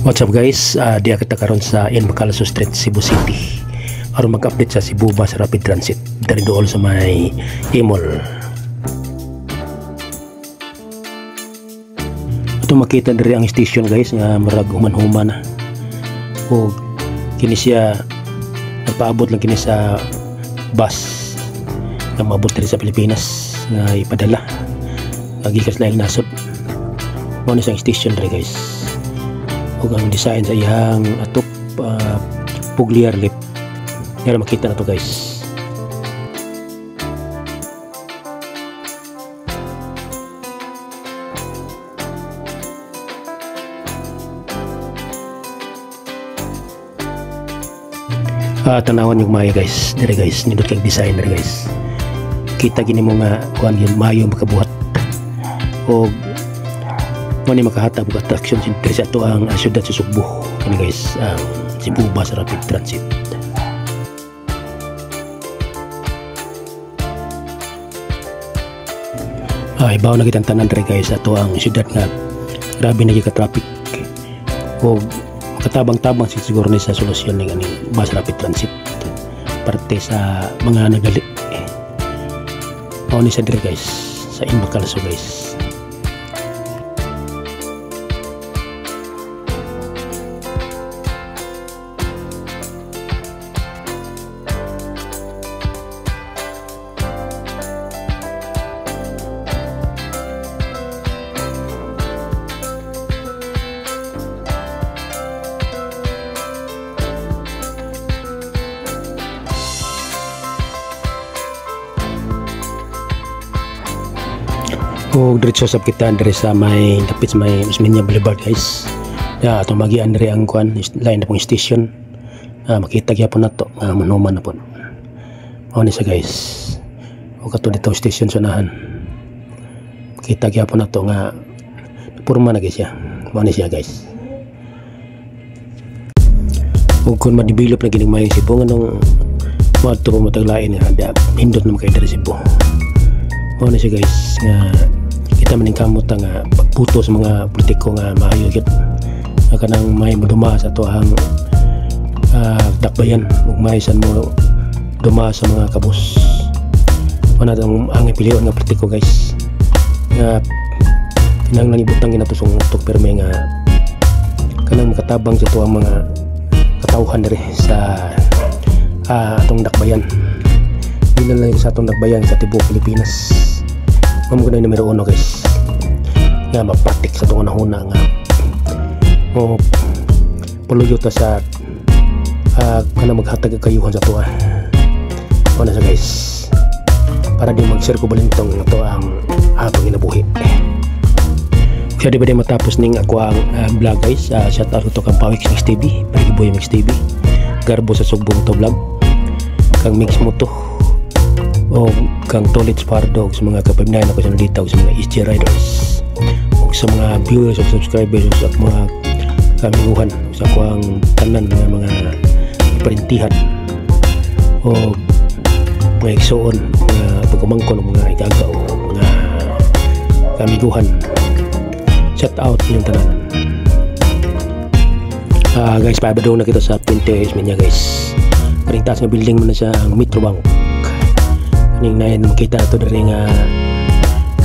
What's up guys, di kita karon sa Bacalso Street, Cebu City aron mag-update sa Cebu Bus Rapid Transit dari dool sa may Imol. Ito makita diri ang station guys nga murag human-human o kini siya nagpaabot lang kini sa bus nga maabot diri sa Pilipinas nga ipadala gikas laing nasod. Mo ni sa station diri guys. Ug ang design sa iyang atop pugliar lip nga makita na to guys. Tanawan yung maya guys dire guys, nindot kag design dire guys. Kita gini mo nga kuan gyud mayo makabuhat og mani makahatag og attraction center sa ato ang syudad sa Sugbo kani guys, ang Cebu Bus Rapid Transit. Ibaw na kitang tanan diri guys ato ang syudad nga grabe na ka traffic og katabang-tabang siguro ni sa solusyon ng ani Bus Rapid Transit parte sa mga nagali. Mao ni sa diri guys sa Bacalso guys. O diretso sa kita diri sa may dapit sa may Osmeña Boulevard guys. Atong magian diri ang kuan lain na pong station. Makita gyapon nato manuman na po. Mao ni sa guys. O kato dito station sunahan. Makita gyapon nato nga purma na guys ya. Mao ni siya guys. Ug kun ma-develop na gining may Cebu nganong moadto mo taglain nga hindot na makay diri Cebu. Mao ni siya guys nga kita maningkamot nga pagputo sa mga politiko nga maayo gyud kanang may moduma sa tuang dakbayan ug may san mo duma sa mga kabus. Ana ang ipilion nga politiko guys nga kinahanglan ibutang ginatusong tok perme nga kanang makatabang sa tuang mga katawhan diri sa atong dakbayan. Dili lang sa atong dakbayan sa tibuok Pilipinas. Mamo na numero 1 guys nga mapratik sa itong unahuna nga o puluyo ta sa kana maghatag kayuhan sa tuwa o na sa guys para di mag-share ko balintong ito ang panginabuhi. Kaya di ba din matapos ning ako ang vlog guys, shout out to kang Pawix Mix TV, Parigiboy Mix TV, Garbo sa Sugbong to vlog, kang Mix mo to o kang Tolits Pardo sa mga kapamilya na ko sa nandito sa mga SG Riders o sa mga viewers o subscribers sa mga kamiguhan sa kuang tanan ng mga parintihan o mga igsoon, mga pagkumangkon o mga igagaw o mga kamiguhan. Shout out yung tanan. Guys, pabado na kita sa Pinterest niya guys. Paring taas nga building mo na sa Metro Bank. Kaning na makita ito dari nga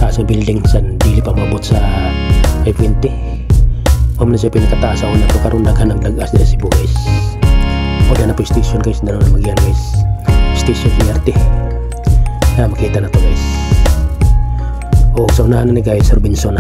taas ng building sa dili pa mabot sa 520. Mamo na siya pinakataas sa una to karon daghan ang dagas diri sa Cebu guys. O na po station guys na naman magyan guys. Station PRT. Makita na to guys. O sa unahan na ni guys Robinson.